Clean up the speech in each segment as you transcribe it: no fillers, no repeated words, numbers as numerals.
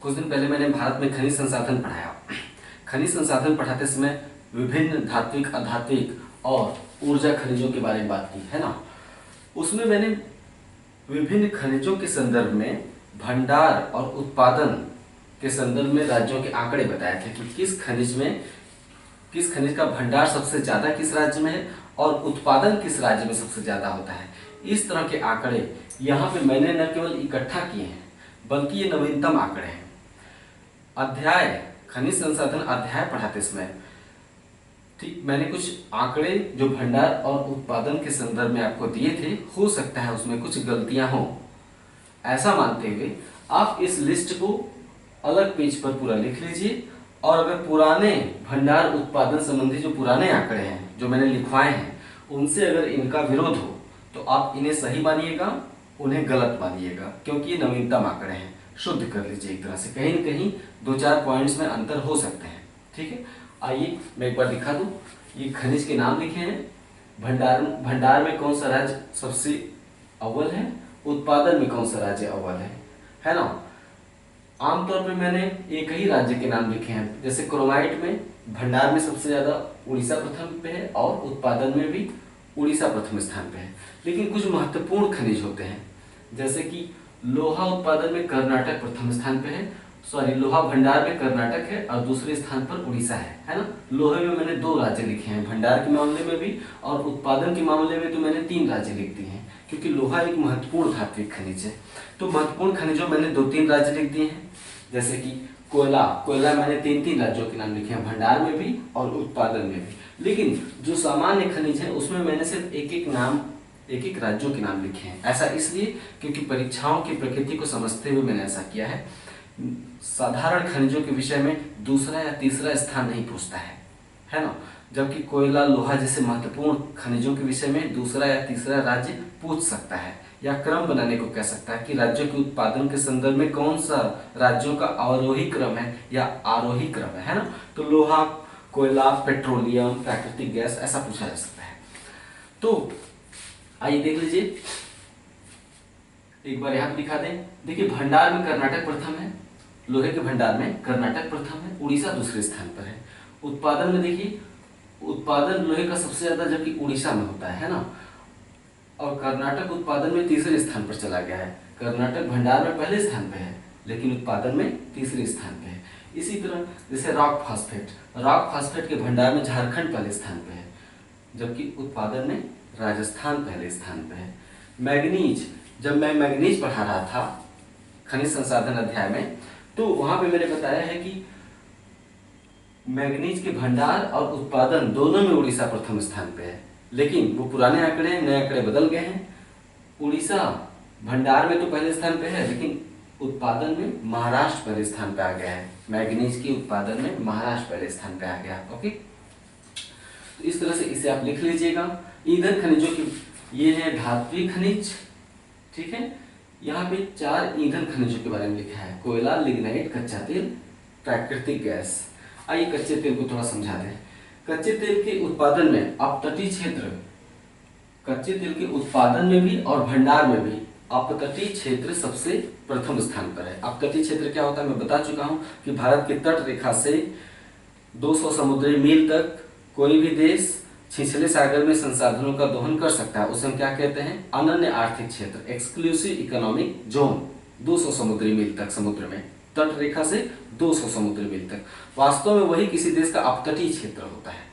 कुछ दिन पहले मैंने भारत में खनिज संसाधन पढ़ाया। खनिज संसाधन पढ़ाते समय विभिन्न धात्विक, आधात्विक और ऊर्जा खनिजों के बारे में बात की है ना। उसमें मैंने विभिन्न खनिजों के संदर्भ में भंडार और उत्पादन के संदर्भ में राज्यों के आंकड़े बताए थे कि किस खनिज का भंडार सबसे ज्यादा किस राज्य में है और उत्पादन किस राज्य में सबसे ज्यादा होता है। इस तरह के आंकड़े यहाँ पे मैंने न केवल इकट्ठा किए हैं बल्कि ये नवीनतम आंकड़े हैं। अध्याय खनिज संसाधन अध्याय पढ़ाते समय ठीक मैंने कुछ आंकड़े जो भंडार और उत्पादन के संदर्भ में आपको दिए थे, हो सकता है उसमें कुछ गलतियां हों। ऐसा मानते हुए आप इस लिस्ट को अलग पेज पर पूरा लिख लीजिए और अगर पुराने भंडार उत्पादन संबंधी जो पुराने आंकड़े हैं जो मैंने लिखवाए हैं उनसे अगर इनका विरोध हो तो आप इन्हें सही मानिएगा, उन्हें गलत मानिएगा, क्योंकि ये नवीनतम आंकड़े हैं। शुद्ध कर लीजिए एक तरह से, कहीं न कहीं 2-4 पॉइंट्स में अंतर हो सकते हैं। ठीक है, आइए मैं एक बार दिखा दूं। ये खनिज के नाम लिखे हैं। भंडार में कौन सा राज्य सबसे अव्वल है, उत्पादन में कौन सा राज्य अव्वल है ना। आमतौर पे मैंने एक ही राज्य के नाम लिखे हैं, जैसे क्रोमाइट में भंडार में सबसे ज्यादा उड़ीसा प्रथम पे है और उत्पादन में भी उड़ीसा प्रथम स्थान पे है। लेकिन कुछ महत्वपूर्ण खनिज होते हैं, जैसे कि लोहा उत्पादन में कर्नाटक प्रथम स्थान पे है, लोहा भंडार में कर्नाटक है और दूसरे स्थान पर उड़ीसा है ना। लोहे में मैंने 2 राज्य लिखे हैं, भंडार के मामले में भी और उत्पादन के मामले में तो मैंने 3 राज्य लिख दिए हैं, क्योंकि लोहा एक महत्वपूर्ण धात्विक खनिज है। तो महत्वपूर्ण खनिजों मैंने 2-3 राज्य लिख दिए हैं, जैसे कि कोयला मैंने 3-3 राज्यों के नाम लिखे हैं, भंडार में भी और उत्पादन में भी। लेकिन जो सामान्य खनिज है उसमें मैंने सिर्फ एक एक राज्यों के नाम लिखे हैं। ऐसा इसलिए क्योंकि परीक्षाओं की प्रकृति को समझते हुए मैंने ऐसा किया है। साधारण खनिजों के विषय में दूसरा या तीसरा स्थान नहीं पूछता है ना, जबकि कोयला, लोहा जैसे महत्वपूर्ण खनिजों के विषय में दूसरा या तीसरा राज्य पूछ सकता है या क्रम बनाने को कह सकता है कि राज्यों के उत्पादन के संदर्भ में कौन सा राज्यों का अवरोही क्रम है या आरोही क्रम है ना। तो लोहा, कोयला, पेट्रोलियम, प्राकृतिक गैस ऐसा पूछा जा सकता है। तो आइए देख लीजिए, एक बार यहाँ दिखा दें। देखिए, भंडार में कर्नाटक प्रथम है, लोहे के भंडार में कर्नाटक प्रथम है, उड़ीसा दूसरे स्थान पर है। उत्पादन में देखिए, उत्पादन लोहे का सबसे ज्यादा जबकि उड़ीसा में होता है ना, और कर्नाटक उत्पादन में तीसरे स्थान पर चला गया है। कर्नाटक भंडार में पहले स्थान पे है लेकिन उत्पादन में तीसरे स्थान पे है। इसी तरह जैसे रॉक फास्फेट के भंडार में झारखंड पहले स्थान पे है, जबकि उत्पादन में राजस्थान पहले स्थान पे है। मैग्नीज, जब मैं मैग्नीज पढ़ा रहा था खनिज संसाधन अध्याय में, तो वहां पे मैंने बताया है कि मैग्नीज के भंडार और उत्पादन दोनों में उड़ीसा प्रथम स्थान पे है। लेकिन वो पुराने आंकड़े हैं, नए आंकड़े बदल गए हैं। उड़ीसा भंडार में तो पहले स्थान पे है लेकिन उत्पादन में महाराष्ट्र पहले स्थान पे आ गया है। मैग्नीज के उत्पादन में महाराष्ट्र पहले स्थान पे आ गया। ओके, तो इस तरह से इसे आप लिख लीजिएगा। ईंधन खनिजों की ये है धात्विक खनिज। ठीक है, यहाँ पे 4 ईंधन खनिजों के बारे में लिखा है, कोयला, लिग्नाइट, कच्चा तेल, प्राकृतिक गैस। आइए कच्चे तेल को थोड़ा समझा दें। कच्चे तेल के उत्पादन में अपतटीय क्षेत्र, कच्चे तेल के उत्पादन में भी और भंडार में भी अपतटीय क्षेत्र सबसे प्रथम स्थान पर है। अपतटीय क्षेत्र क्या होता है मैं बता चुका हूं कि भारत की तट रेखा से 200 समुद्री मील तक कोई भी देश छिछले सागर में संसाधनों का दोहन कर सकता है, उसे हम क्या कहते हैं, अनन्य आर्थिक क्षेत्र, एक्सक्लूसिव इकोनॉमिक जोन। 200 समुद्री मील तक समुद्र में, तट रेखा से 200 समुद्री मील तक। वास्तव में वही किसी देश का अपतटीय क्षेत्र होता है।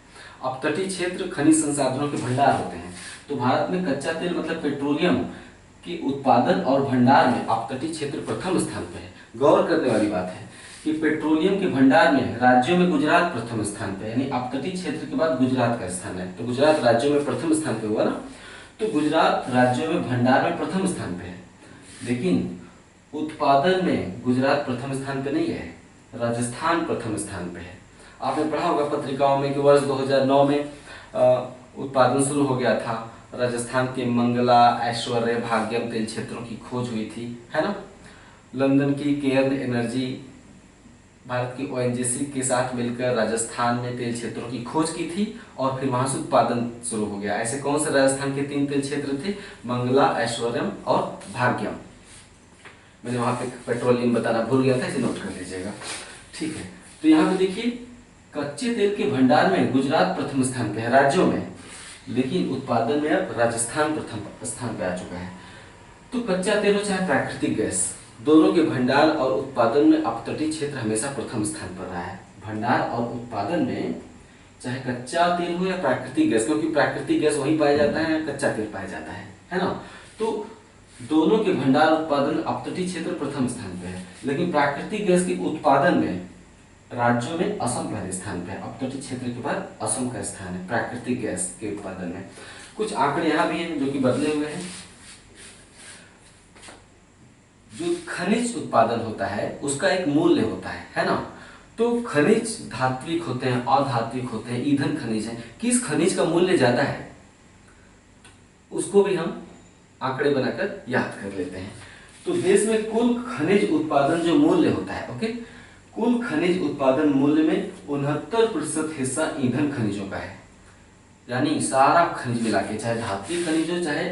अपतटीय क्षेत्र खनिज संसाधनों के भंडार होते हैं। तो भारत में कच्चा तेल मतलब पेट्रोलियम के उत्पादन और भंडार में अपतटीय क्षेत्र प्रथम स्थान पर है। गौर करने वाली बात है कि पेट्रोलियम के भंडार में राज्यों में गुजरात प्रथम स्थान पे, यानी अपतटीय क्षेत्र के बाद गुजरात का स्थान है। तो गुजरात राज्यों में प्रथम स्थान पे हुआ ना, तो गुजरात राज्यों में भंडार में प्रथम स्थान पे है। लेकिन उत्पादन में गुजरात प्रथम स्थान पे नहीं है, राजस्थान प्रथम स्थान पे है। आपने पढ़ा होगा पत्रिकाओं में कि वर्ष 2009 में उत्पादन शुरू हो गया था। राजस्थान के मंगला, ऐश्वर्य, भाग्यम तेल क्षेत्रों की खोज हुई थी, है ना। लंदन की केयर्न एनर्जी भारत की ओएनजीसी के साथ मिलकर राजस्थान में तेल क्षेत्रों की खोज की थी और फिर वहां से उत्पादन शुरू हो गया। ऐसे कौन से राजस्थान के 3 तेल क्षेत्र थे, मंगला, ऐश्वर्यम और भाग्यम। मैंने वहाँ पे पेट्रोलियम बताना भूल गया था, इसे नोट कर लीजिएगा। ठीक है, तो यहाँ पे देखिए कच्चे तेल के भंडार में गुजरात प्रथम स्थान पे है राज्यों में, लेकिन उत्पादन में अब राजस्थान प्रथम स्थान पे आ चुका है। तो कच्चा तेल हो चाहे प्राकृतिक गैस, दोनों के भंडार और उत्पादन में अपतटीय क्षेत्र हमेशा प्रथम स्थान पर रहा है। भंडार और उत्पादन में चाहे कच्चा तेल हो या प्राकृतिक गैस, क्योंकि प्राकृतिक गैस वही पाया जाता है या कच्चा तेल पाया जाता है ना। तो दोनों के भंडार उत्पादन अपतटीय क्षेत्र प्रथम स्थान पे है, लेकिन प्राकृतिक गैस के उत्पादन में राज्यों में असम पहले स्थान पे है। अपतटीय क्षेत्र के बाद असम का स्थान है प्राकृतिक गैस के उत्पादन में। कुछ आंकड़े यहाँ भी हैं जो कि बदले हुए हैं। जो खनिज उत्पादन होता है उसका एक मूल्य होता है ना। तो खनिज धात्विक होते हैं, अधात्विक होते हैं, ईंधन खनिज है। किस खनिज का मूल्य ज्यादा है उसको भी हम आंकड़े बनाकर याद कर लेते हैं। तो देश में कुल खनिज उत्पादन जो मूल्य होता है, ओके, कुल खनिज उत्पादन मूल्य में 69% हिस्सा ईंधन खनिजों का है। यानी सारा खनिज मिला के, चाहे धात्विक खनिज हो चाहे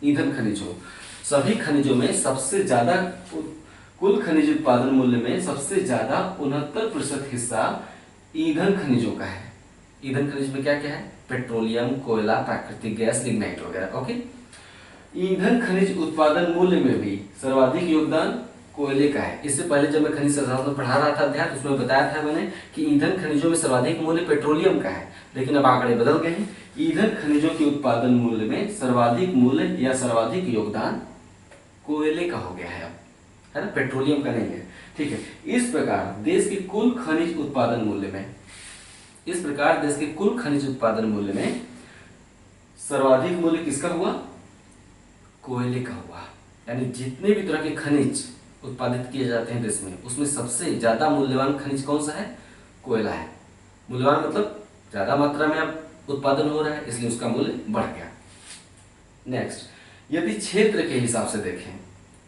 ईंधन खनिज हो, सभी खनिजों में सबसे ज्यादा, कुल खनिज उत्पादन मूल्य में सबसे ज्यादा 69% हिस्सा ईंधन खनिजों का है। ईंधन खनिज में क्या क्या है? पेट्रोलियम, कोयला, प्राकृतिक गैस, लिग्नाइट वगैरह। ओके, ईंधन खनिज उत्पादन मूल्य में भी सर्वाधिक योगदान कोयले का है। इससे पहले जब मैं खनिज संसाधन पढ़ा रहा था अध्याय, उसमें बताया था मैंने कि ईंधन खनिजों में सर्वाधिक मूल्य पेट्रोलियम का है, लेकिन अब आंकड़े बदल गए हैं। ईंधन खनिजों के उत्पादन मूल्य में सर्वाधिक मूल्य या सर्वाधिक योगदान कोयले का हो गया है अब, है ना, पेट्रोलियम का नहीं है। ठीक है, इस प्रकार देश के कुल खनिज उत्पादन मूल्य में, इस प्रकार देश के कुल खनिज उत्पादन मूल्य में सर्वाधिक मूल्य किसका हुआ? कोयले का हुआ। यानी जितने भी तरह के खनिज उत्पादित किए जाते हैं देश में, उसमें सबसे ज्यादा मूल्यवान खनिज कौन सा है? कोयला है। मूल्यवान मतलब ज्यादा मात्रा में अब उत्पादन हो रहा है, इसलिए उसका मूल्य बढ़ गया। नेक्स्ट, यदि क्षेत्र के हिसाब से देखें,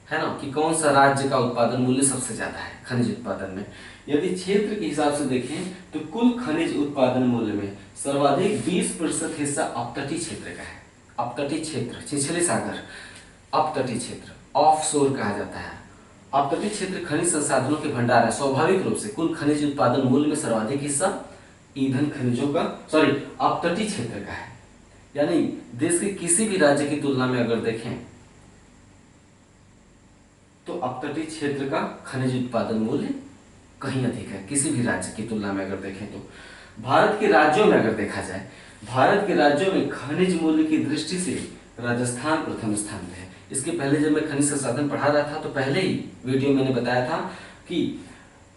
है ना, कि कौन सा राज्य का उत्पादन मूल्य सबसे ज्यादा है खनिज उत्पादन में, यदि क्षेत्र के हिसाब से देखें तो कुल खनिज उत्पादन मूल्य में सर्वाधिक 20% हिस्सा अपतटीय क्षेत्र का है। अपतटीय क्षेत्र, छिछले सागर, अपतटीय क्षेत्र, ऑफशोर कहा जाता है। अपतटीय क्षेत्र खनिज संसाधनों के भंडार है। स्वाभाविक रूप से कुल खनिज उत्पादन मूल्य में सर्वाधिक हिस्सा ईंधन खनिजों का, अपतटीय क्षेत्र का है। यानी देश के किसी भी राज्य की तुलना में अगर देखें तो अपतटीय क्षेत्र का खनिज उत्पादन मूल्य कहीं अधिक है, किसी भी राज्य की तुलना में अगर देखें तो। भारत के राज्यों में अगर देखा जाए, भारत के राज्यों में खनिज मूल्य की दृष्टि से राजस्थान प्रथम स्थान पे है। इसके पहले जब मैं खनिज संसाधन पढ़ा रहा था तो पहले ही वीडियो मैंने बताया था कि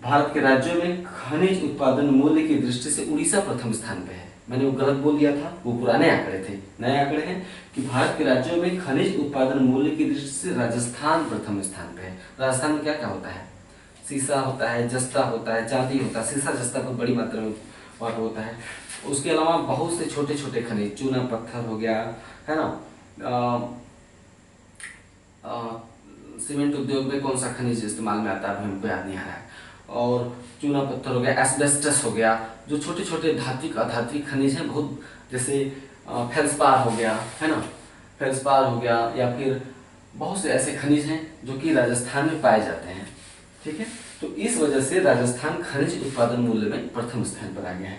भारत के राज्यों में खनिज उत्पादन मूल्य की दृष्टि से उड़ीसा प्रथम स्थान पे है। मैंने वो गलत बोल दिया था, वो पुराने आंकड़े थे। नए आंकड़े हैं कि भारत के राज्यों में खनिज उत्पादन मूल्य की दृष्टि से राजस्थान प्रथम स्थान पे है। राजस्थान में क्या क्या होता है? सीसा होता है, जस्ता होता है, चांदी होता है। सीसा जस्ता बहुत बड़ी मात्रा में वहाँ होता है। उसके अलावा बहुत से छोटे छोटे खनिज, चूना पत्थर हो गया, है ना। सीमेंट उद्योग में कौन सा खनिज इस्तेमाल में आता है हमको याद नहीं आ रहा है। और चूना पत्थर हो गया, एस्बेस्टस हो गया, जो छोटे छोटे धात्विक अधात्विक खनिज हैं बहुत, जैसे फेल्सपार हो गया, है ना, फेल्सपार हो गया, या फिर बहुत से ऐसे खनिज हैं जो कि राजस्थान में पाए जाते हैं। ठीक है, तो इस वजह से राजस्थान खनिज उत्पादन मूल्य में प्रथम स्थान पर आ गया है।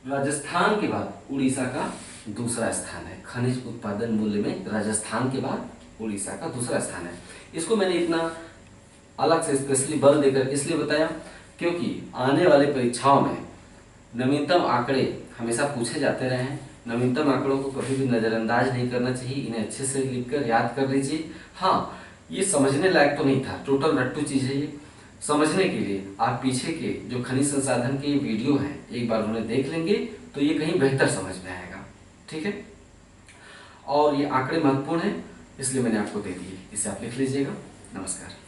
राजस्थान के बाद उड़ीसा का दूसरा स्थान है खनिज उत्पादन मूल्य में। राजस्थान के बाद उड़ीसा का दूसरा स्थान है। इसको मैंने इतना अलग से स्पेशली बल देकर इसलिए बताया क्योंकि आने वाले परीक्षाओं में नवीनतम आंकड़े हमेशा पूछे जाते रहे हैं। नवीनतम आंकड़ों को कभी भी नज़रअंदाज नहीं करना चाहिए, इन्हें अच्छे से लिखकर याद कर लीजिए। हाँ, ये समझने लायक तो नहीं था, टोटल रट्टू चीज़ है ये। समझने के लिए आप पीछे के जो खनिज संसाधन के वीडियो हैं एक बार उन्हें देख लेंगे तो ये कहीं बेहतर समझ में आएगा। ठीक है, और ये आंकड़े महत्वपूर्ण हैं इसलिए मैंने आपको दे दिए, इसे आप लिख लीजिएगा। नमस्कार।